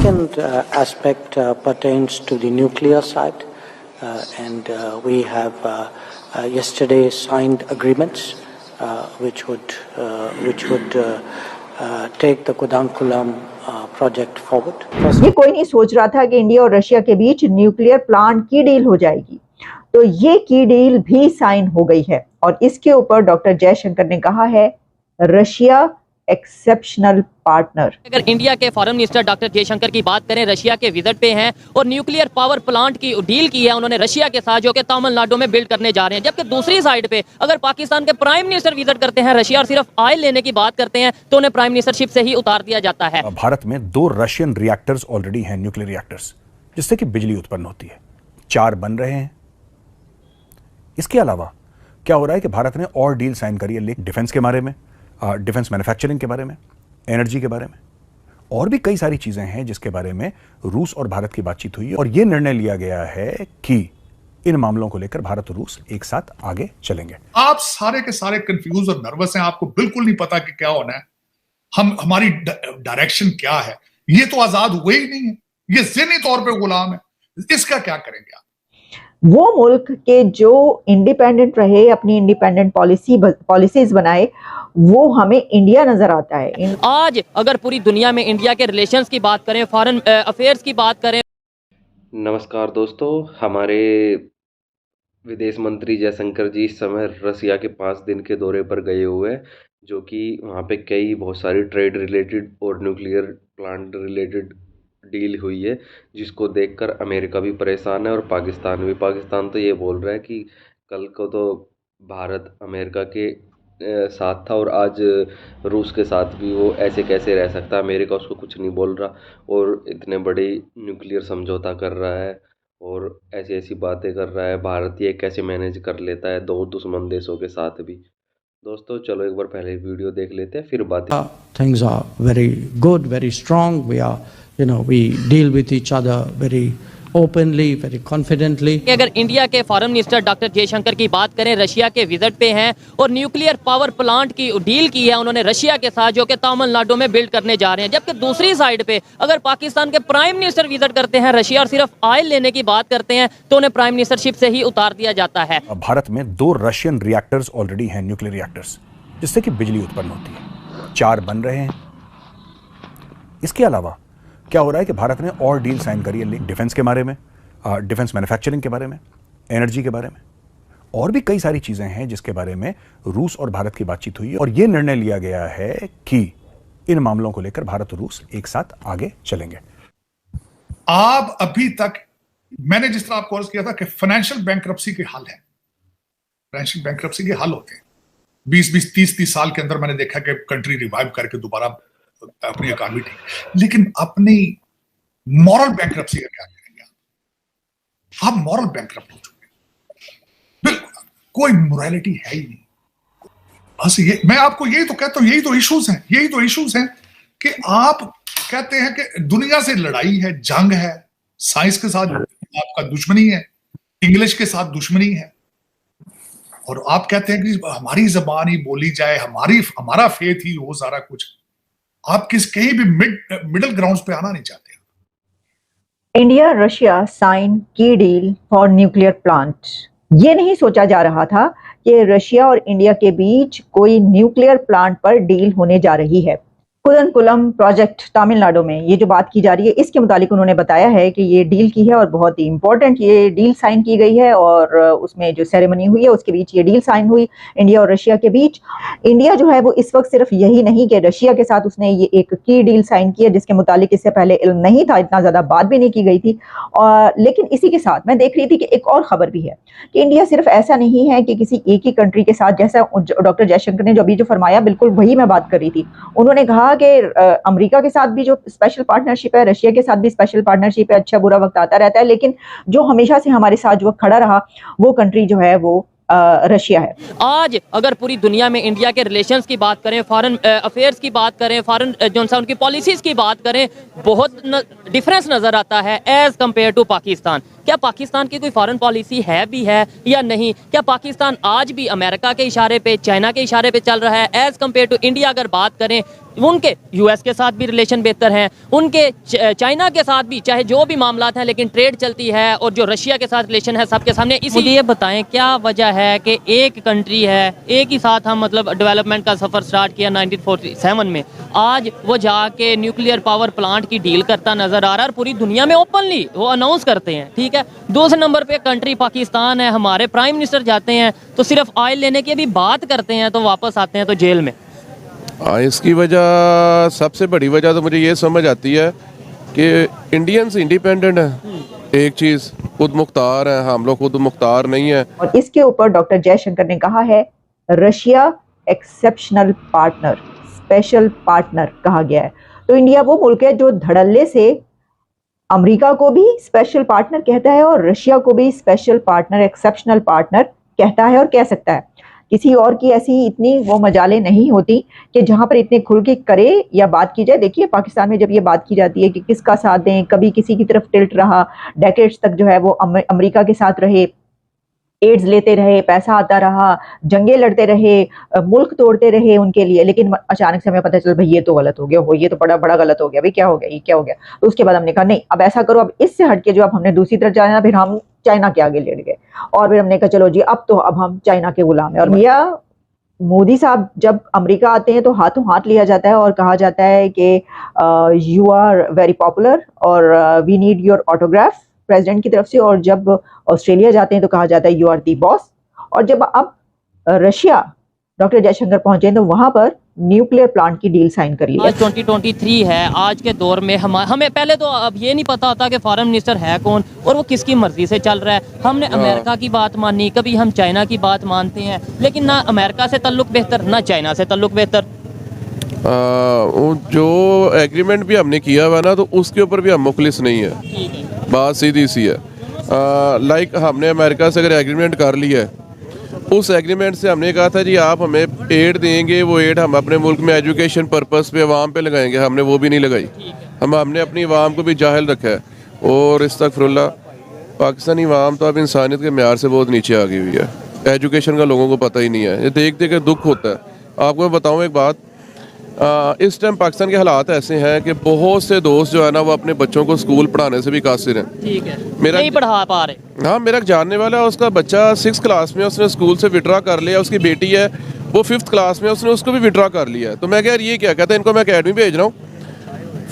second aspect pertains to the nuclear side, and we have yesterday signed agreements which would take the Kudankulam project forward. ये कोई नहीं सोच रहा था कि इंडिया और रशिया के बीच न्यूक्लियर प्लांट की डील हो जाएगी, तो ये की डील भी साइन हो गई है और इसके ऊपर डॉक्टर जयशंकर ने कहा है रशिया एक्सेप्शनल पार्टनर। अगर इंडिया के फॉरेन मिनिस्टर डॉक्टर जयशंकर की बात करें, रशिया के विजिट पे हैं और न्यूक्लियर पावर प्लांट की डील की है उन्होंने रशिया के साथ, जो कि तमिलनाडु में बिल्ड करने जा रहे हैं। जबकि दूसरी साइड पे अगर पाकिस्तान के प्राइम मिनिस्टर विजिट करते हैं रशिया और सिर्फ ऑयल लेने की बात करते हैं तो उन्हें प्राइम मिनिस्टरशिप से ही उतार दिया जाता है। भारत में 2 रशियन रिएक्टर्स ऑलरेडी हैं, न्यूक्लियर रिएक्टर्स, जिससे कि बिजली उत्पन्न होती है। 4 बन रहे हैं। इसके अलावा क्या हो रहा है कि भारत ने और डील साइन करी है डिफेंस के बारे में, डिफेंस मैन्युफैक्चरिंग के बारे में, एनर्जी के बारे में, और भी कई सारी चीजें हैं जिसके बारे में रूस और भारत की बातचीत हुई है। और यह निर्णय लिया गया है कि इन मामलों को लेकर भारत और रूस एक साथ आगे चलेंगे। आप सारे के सारे कंफ्यूज और नर्वस हैं, आपको बिल्कुल नहीं पता कि क्या होना है, हमारी डायरेक्शन क्या है। ये तो आजाद हुए ही नहीं है, ये ज़हनी तौर पे गुलाम है। इसका क्या करेंगे आप? वो मुल्क के जो इंडिपेंडेंट रहे, अपनी इंडिपेंडेंट पॉलिसीज बनाए, वो हमें इंडिया नजर आता है। आज अगर पूरी दुनिया में इंडिया के रिलेशंस की बात करें, फॉरेन अफेयर्स की बात करें। नमस्कार दोस्तों, हमारे विदेश मंत्री जयशंकर जी इस समय रसिया के 5 दिन के दौरे पर गए हुए हैं, जो कि वहाँ पे कई बहुत सारी ट्रेड रिलेटेड और न्यूक्लियर प्लांट रिलेटेड डील हुई है, जिसको देखकर अमेरिका भी परेशान है और पाकिस्तान भी। पाकिस्तान तो ये बोल रहा है कि कल को तो भारत अमेरिका के साथ था और आज रूस के साथ भी वो ऐसे कैसे रह सकता है। अमेरिका उसको कुछ नहीं बोल रहा और इतने बड़े न्यूक्लियर समझौता कर रहा है और ऐसी ऐसी बातें कर रहा है। भारत ये कैसे मैनेज कर लेता है 2 दुश्मन देशों के साथ भी। दोस्तों चलो एक बार पहले वीडियो देख लेते हैं, फिर बात। Things are very good, very strong. We deal with each other very openly, very confidently. अगर इंडिया के फॉरेन मिनिस्टर डॉक्टर जयशंकर की बात करें, रशिया के विजिट पे हैं और न्यूक्लियर पावर प्लांट की डील की है उन्होंने रशिया के साथ, जो कि तमिलनाडु में बिल्ड करने जा रहे हैं। जबकि दूसरी साइड पे अगर पाकिस्तान के प्राइम मिनिस्टर विजिट करते हैं रशिया और सिर्फ ऑयल लेने की बात करते हैं तो उन्हें प्राइम मिनिस्टरशिप से ही उतार दिया जाता है। भारत में 2 रशियन रिएक्टर्स ऑलरेडी हैं, न्यूक्लियर रिएक्टर्स, जिससे कि बिजली उत्पन्न होती है। 4 बन रहे हैं। इसके अलावा क्या हो रहा है कि भारत ने और डील साइन करी है डिफेंस के बारे में, डिफेंस मैन्युफैक्चरिंग के बारे में, एनर्जी के बारे में, और भी कई सारी चीजें हैं जिसके बारे में रूस और भारत की बातचीत हुई है। और यह निर्णय लिया गया है कि इन मामलों को लेकर भारत और रूस एक साथ आगे चलेंगे। आप अभी तक मैंने जिस तरह आपको अर्ज किया था कि फाइनेंशियल बैंक्रप्सी के हल है, फाइनेंशियल बैंक्रप्सी के हल होते हैं 20-20, 30-30 साल के अंदर। मैंने देखा कि कंट्री रिवाइव करके दोबारा अपनी इकॉनमी ठीक, लेकिन अपनी मॉरल बैंक्रप्सी का क्या करेंगे आप? मॉरल बैंक्रप्ट हो चुके हैं, बिल्कुल कोई मोरालिटी है ही नहीं। बस ये मैं आपको यही तो कहता हूं, यही तो इश्यूज हैं कि आप कहते हैं कि दुनिया से लड़ाई है, जंग है, साइंस के साथ आपका दुश्मनी है, इंग्लिश के साथ दुश्मनी है, और आप कहते हैं कि हमारी जबान ही बोली जाए, हमारा फेथ ही हो सारा कुछ। आप कहीं भी मिडिल ग्राउंड पे आना नहीं चाहते। इंडिया रशिया साइन की डील फॉर न्यूक्लियर प्लांट। ये नहीं सोचा जा रहा था कि रशिया और इंडिया के बीच कोई न्यूक्लियर प्लांट पर डील होने जा रही है। कुदनकुलम प्रोजेक्ट तमिलनाडु में ये जो बात की जा रही है, इसके मुतालिक उन्होंने बताया है कि ये डील की है और बहुत ही इंपॉर्टेंट ये डील साइन की गई है और उसमें जो सेरेमनी हुई है उसके बीच ये डील साइन हुई इंडिया और रशिया के बीच। इंडिया जो है वो इस वक्त सिर्फ यही नहीं कि रशिया के साथ उसने ये एक की डील साइन की है जिसके मुतालिक इससे पहले इल्म नहीं था, इतना ज्यादा बात भी नहीं की गई थी। लेकिन इसी के साथ मैं देख रही थी कि एक और खबर भी है कि इंडिया सिर्फ ऐसा नहीं है कि किसी एक ही कंट्री के साथ, जैसा डॉक्टर जयशंकर ने जो अभी जो फरमाया बिल्कुल वही मैं बात कर रही थी। उन्होंने कहा कि अमेरिका के साथ भी जो स्पेशल पार्टनरशिप है, रशिया के साथ भी स्पेशल पार्टनरशिप है, अच्छा बुरा वक्त आता रहता है, लेकिन जो हमेशा से हमारे साथ जो खड़ा रहा वो कंट्री जो है वो रशिया है। आज अगर पूरी दुनिया में इंडिया के रिलेशंस की बात करें, फॉरेन अफेयर्स की बात करें, फॉरेन जो उनकी पॉलिसीज की बात करें, बहुत डिफरेंस नजर आता है एज कंपेयर टू पाकिस्तान। क्या पाकिस्तान की कोई फॉरेन पॉलिसी है भी है या नहीं? क्या पाकिस्तान आज भी अमेरिका के इशारे पे, चाइना के इशारे पे चल रहा है एज कम्पेयर टू इंडिया? अगर बात करें, उनके यूएस के साथ भी रिलेशन बेहतर हैं, उनके चाइना के साथ भी, चाहे जो भी मामला हैं, लेकिन ट्रेड चलती है, और जो रशिया के साथ रिलेशन है सबके सामने। इसलिए ये बताएं क्या वजह है कि एक कंट्री है, एक ही साथ हम मतलब डेवलपमेंट का सफ़र स्टार्ट किया 1947 में, आज वो जाके न्यूक्लियर पावर प्लांट की डील करता नज़र आ रहा है और पूरी दुनिया में ओपनली वो अनाउंस करते हैं, ठीक है। दूसरे नंबर पे कंट्री पाकिस्तान है, हमारे प्राइम मिनिस्टर जाते हैं तो सिर्फ ऑयल लेने की भी बात करते हैं, तो वापस आते हैं तो जेल में। इसकी वजह, सबसे बड़ी वजह तो मुझे ये समझ आती है कि इंडियंस इंडिपेंडेंट है, एक चीज़ खुद मुख्तार है, हम लोग खुद मुख्तार नहीं है। और इसके ऊपर डॉक्टर जयशंकर ने कहा है Russia exceptional partner, special partner कहा गया है। तो इंडिया वो मुल्क है जो धड़ल्ले से अमेरिका को भी स्पेशल पार्टनर कहता है और रशिया को भी स्पेशल पार्टनर, एक्सेप्शनल पार्टनर कहता है और कह सकता है। किसी और की ऐसी इतनी वो मजालें नहीं होती कि जहां पर इतने खुल के करे या बात की जाए। देखिए पाकिस्तान में जब ये बात की जाती है कि किसका साथ दें, कभी किसी की तरफ टिल्ट रहा, डेकेड्स तक जो है वो अमेरिका के साथ रहे, एड्स लेते रहे, पैसा आता रहा, जंगे लड़ते रहे, मुल्क तोड़ते रहे उनके लिए, लेकिन अचानक से हमें पता चल भाई ये तो गलत हो गया, हो ये तो बड़ा बड़ा गलत हो गया, भाई क्या हो गया, ये क्या हो गया। तो उसके बाद हमने कहा नहीं, अब ऐसा करो, अब इससे हटके जो अब हमने दूसरी तरफ जाना, फिर हम चाइना के आगे लेट गए और फिर हमने कहा चलो जी अब तो अब हम चाइना के गुलाम है। और भैया मोदी साहब जब अमेरिका आते हैं तो हाथों हाथ लिया जाता है और कहा जाता है कि यू आर वेरी पॉपुलर और we need your autograph president की तरफ से। और जब ऑस्ट्रेलिया जाते हैं तो कहा जाता है यू आर दी बॉस। और जब अब रशिया डॉक्टर जयशंकर पहुंचे तो वहां पर न्यूक्लियर प्लांट की डील साइन कर ली। आज 2023 है, आज के दौर में हमें पहले तो अब ये नहीं पता होता कि फॉरेन मिनिस्टर है कौन और वो किसकी मर्जी से चल रहा है। हमने अमेरिका की बात मानी, कभी हम चाइना की बात मानते हैं, लेकिन ना अमेरिका से ताल्लुक बेहतर ना चाइना से ताल्लुक बेहतर। जो एग्रीमेंट भी हमने किया हुआ ना तो उसके ऊपर भी हम मुखलिस नहीं है, बात सीधी सी है। लाइक हमने अमेरिका से अगर एग्रीमेंट कर लिया है, उस एग्रीमेंट से हमने कहा था जी आप हमें एड देंगे, वो एड हम अपने मुल्क में एजुकेशन पर्पस पे अवाम पे लगाएंगे, हमने वो भी नहीं लगाई। हमने अपनी अवाम को भी जाहिल रखा है। और इस्तग़फिरुल्लाह, पाकिस्तानी अवाम तो अब इंसानियत के म्यार से बहुत नीचे आ गई हुई है। एजुकेशन का लोगों को पता ही नहीं है, ये देख देख के दुख होता है। आपको मैं बताऊँ एक बात, इस टाइम पाकिस्तान के हालात ऐसे हैं कि बहुत से दोस्त जो है ना वो अपने बच्चों को स्कूल पढ़ाने से भी कासिर हैं। ठीक है, मेरा नहीं पढ़ा पा रहे। हाँ, मेरा जानने वाला है, उसका बच्चा 6th क्लास में, उसने स्कूल से विड्रॉ कर लिया। उसकी बेटी है वो 5th क्लास में, उसने उसको भी विड्रॉ कर लिया है। तो मैं कह यार ये क्या, कहता है इनको मैं अकेडमी भेज रहा हूँ।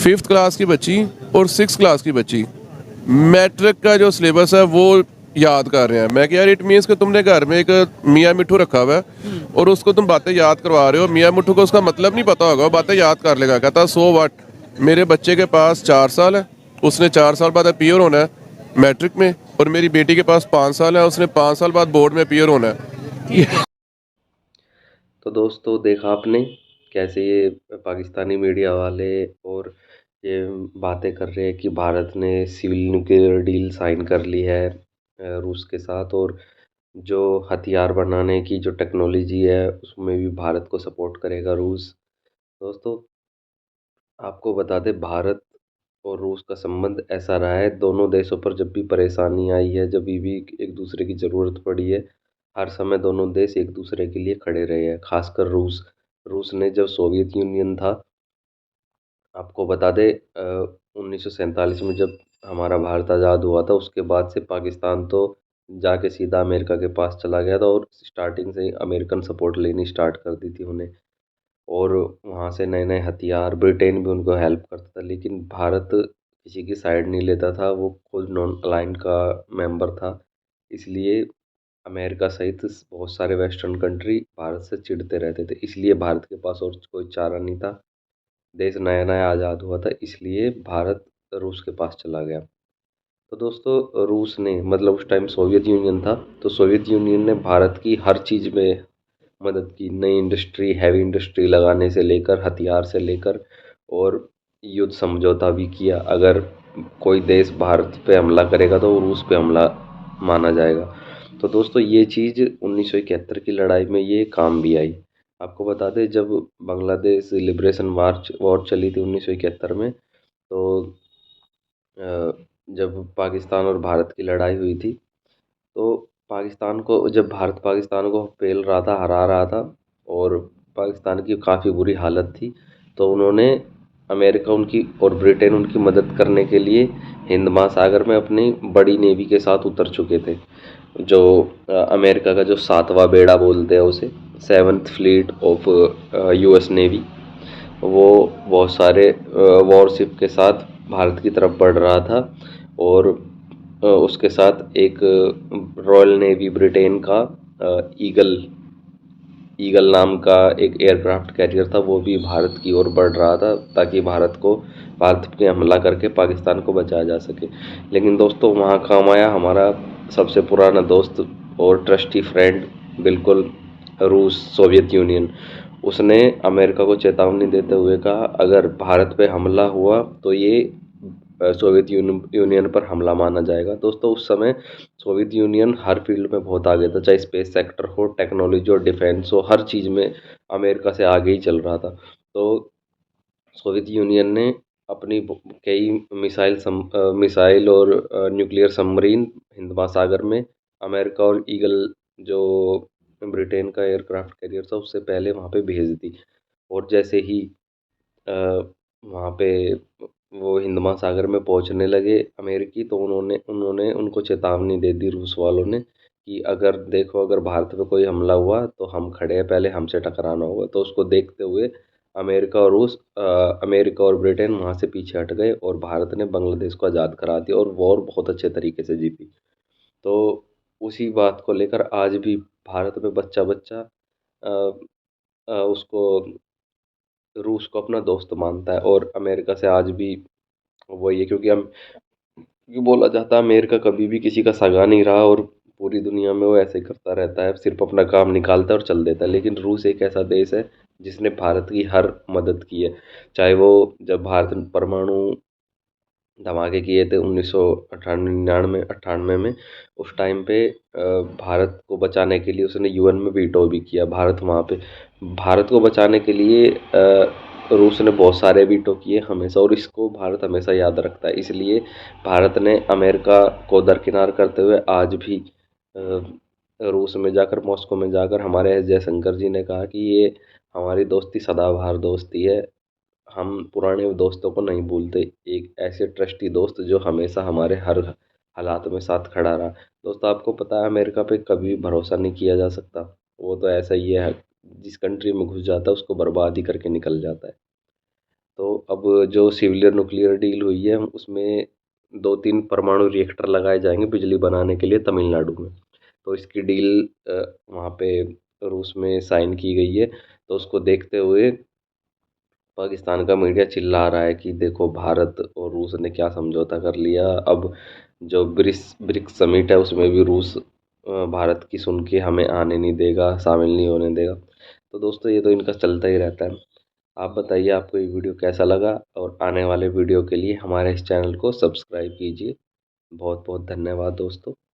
5th क्लास की बच्ची और 6th क्लास की बच्ची मैट्रिक का जो सिलेबस है वो याद कर रहे हैं। मैं कह यार इट मीन्स कि तुमने घर में एक मियाँ मिट्ठू रखा हुआ है और उसको तुम बातें याद करवा रहे हो। मियाँ मिट्ठू को उसका मतलब नहीं पता होगा, वो बातें याद कर लेगा। कहता सो व्हाट, मेरे बच्चे के पास 4 साल है, उसने 4 साल बाद अपीयर होना है मैट्रिक में, और मेरी बेटी के पास 5 साल है, उसने 5 साल बाद बोर्ड में अपीयर होना है। तो दोस्तों देखा आपने कैसे ये पाकिस्तानी मीडिया वाले और ये बातें कर रहे हैं कि भारत ने सिविल न्यूक्लियर डील साइन कर ली है रूस के साथ, और जो हथियार बनाने की जो टेक्नोलॉजी है उसमें भी भारत को सपोर्ट करेगा रूस। दोस्तों आपको बता दें, भारत और रूस का संबंध ऐसा रहा है, दोनों देशों पर जब भी परेशानी आई है, जब भी एक दूसरे की ज़रूरत पड़ी है, हर समय दोनों देश एक दूसरे के लिए खड़े रहे हैं। खासकर रूस ने जब सोवियत यूनियन था, आपको बता दें 1947 में जब हमारा भारत आज़ाद हुआ था, उसके बाद से पाकिस्तान तो जाके सीधा अमेरिका के पास चला गया था और स्टार्टिंग से ही अमेरिकन सपोर्ट लेनी स्टार्ट कर दी थी उन्हें, और वहाँ से नए नए हथियार, ब्रिटेन भी उनको हेल्प करता था। लेकिन भारत किसी की साइड नहीं लेता था, वो खुद नॉन अलाइंड का मेंबर था। इसलिए अमेरिका सहित बहुत सारे वेस्टर्न कंट्री भारत से चिढ़ते रहते थे, इसलिए भारत के पास और कोई चारा नहीं था। देश नया नया आज़ाद हुआ था, इसलिए भारत रूस के पास चला गया। तो दोस्तों रूस ने, मतलब उस टाइम सोवियत यूनियन था, तो सोवियत यूनियन ने भारत की हर चीज़ में मदद की, नई इंडस्ट्री, हैवी इंडस्ट्री लगाने से लेकर, हथियार से लेकर, और युद्ध समझौता भी किया। अगर कोई देश भारत पे हमला करेगा तो रूस पे हमला माना जाएगा। तो दोस्तों ये चीज़ 1971 की लड़ाई में ये काम भी आई। आपको बता दें जब बांग्लादेश लिबरेशन वॉर चली थी 1971 में, तो जब पाकिस्तान और भारत की लड़ाई हुई थी, तो पाकिस्तान को जब भारत पाकिस्तान को पेल रहा था, हरा रहा था और पाकिस्तान की काफ़ी बुरी हालत थी, तो उन्होंने अमेरिका उनकी और ब्रिटेन उनकी मदद करने के लिए हिंद महासागर में अपनी बड़ी नेवी के साथ उतर चुके थे। जो अमेरिका का जो 7वां बेड़ा बोलते हैं उसे, 7th fleet of US navy, वो बहुत सारे वॉरशिप के साथ भारत की तरफ बढ़ रहा था और उसके साथ एक रॉयल नेवी ब्रिटेन का ईगल ईगल नाम का एक एयरक्राफ्ट कैरियर था, वो भी भारत की ओर बढ़ रहा था ताकि भारत पे हमला करके पाकिस्तान को बचाया जा सके। लेकिन दोस्तों वहाँ काम आया हमारा सबसे पुराना दोस्त और ट्रस्टी फ्रेंड, बिल्कुल, रूस, सोवियत यूनियन। उसने अमेरिका को चेतावनी देते हुए कहा अगर भारत पे हमला हुआ तो ये सोवियत यूनियन पर हमला माना जाएगा। दोस्तों उस समय सोवियत यूनियन हर फील्ड में बहुत आगे था, चाहे स्पेस सेक्टर हो, टेक्नोलॉजी हो, डिफेंस हो, हर चीज़ में अमेरिका से आगे ही चल रहा था। तो सोवियत यूनियन ने अपनी कई मिसाइल और न्यूक्लियर सबमरीन हिंद महासागर में अमेरिका और ईगल जो ब्रिटेन का एयरक्राफ्ट कैरियर था उससे पहले वहाँ पे भेज दी। और जैसे ही अ, वहाँ पे वो हिंद महासागर में पहुँचने लगे अमेरिकी, तो उन्होंने उन्होंने उनको चेतावनी दे दी रूस वालों ने कि अगर देखो अगर भारत पे कोई हमला हुआ तो हम खड़े हैं, पहले हमसे टकराना होगा। तो उसको देखते हुए अमेरिका और ब्रिटेन वहाँ से पीछे हट गए और भारत ने बांग्लादेश को आज़ाद करा दिया और वॉर बहुत अच्छे तरीके से जीती। तो उसी बात को लेकर आज भी भारत में बच्चा बच्चा उसको रूस को अपना दोस्त मानता है और अमेरिका से आज भी वही है, क्योंकि हम क्योंकि बोला जाता है अमेरिका कभी भी किसी का सगा नहीं रहा और पूरी दुनिया में वो ऐसे ही करता रहता है, सिर्फ अपना काम निकालता है और चल देता है। लेकिन रूस एक ऐसा देश है जिसने भारत की हर मदद की है, चाहे वो जब भारत ने परमाणु धमाके किए थे 1999 में, उस टाइम पे भारत को बचाने के लिए उसने यूएन में वीटो भी किया। भारत को बचाने के लिए रूस ने बहुत सारे वीटो किए हमेशा, और इसको भारत हमेशा याद रखता है। इसलिए भारत ने अमेरिका को दरकिनार करते हुए आज भी रूस में जाकर, मॉस्को में जाकर हमारे एस जयशंकर जी ने कहा कि ये हमारी दोस्ती सदाबहार दोस्ती है, हम पुराने दोस्तों को नहीं भूलते। एक ऐसे ट्रस्टी दोस्त जो हमेशा हमारे हर हालात में साथ खड़ा रहा। दोस्तों आपको पता है अमेरिका पे कभी भरोसा नहीं किया जा सकता, वो तो ऐसा ही है, जिस कंट्री में घुस जाता है उसको बर्बाद ही करके निकल जाता है। तो अब जो सिविलियन न्यूक्लियर डील हुई है उसमें 2-3 परमाणु रिएक्टर लगाए जाएंगे बिजली बनाने के लिए तमिलनाडु में। तो इसकी डील वहाँ पे रूस में साइन की गई है। तो उसको देखते हुए पाकिस्तान का मीडिया चिल्ला रहा है कि देखो भारत और रूस ने क्या समझौता कर लिया। अब जो ब्रिक्स समिट है उसमें भी रूस भारत की सुन के हमें आने नहीं देगा, शामिल नहीं होने देगा। तो दोस्तों ये तो इनका चलता ही रहता है। आप बताइए आपको ये वीडियो कैसा लगा, और आने वाले वीडियो के लिए हमारे इस चैनल को सब्सक्राइब कीजिए। बहुत बहुत धन्यवाद दोस्तों।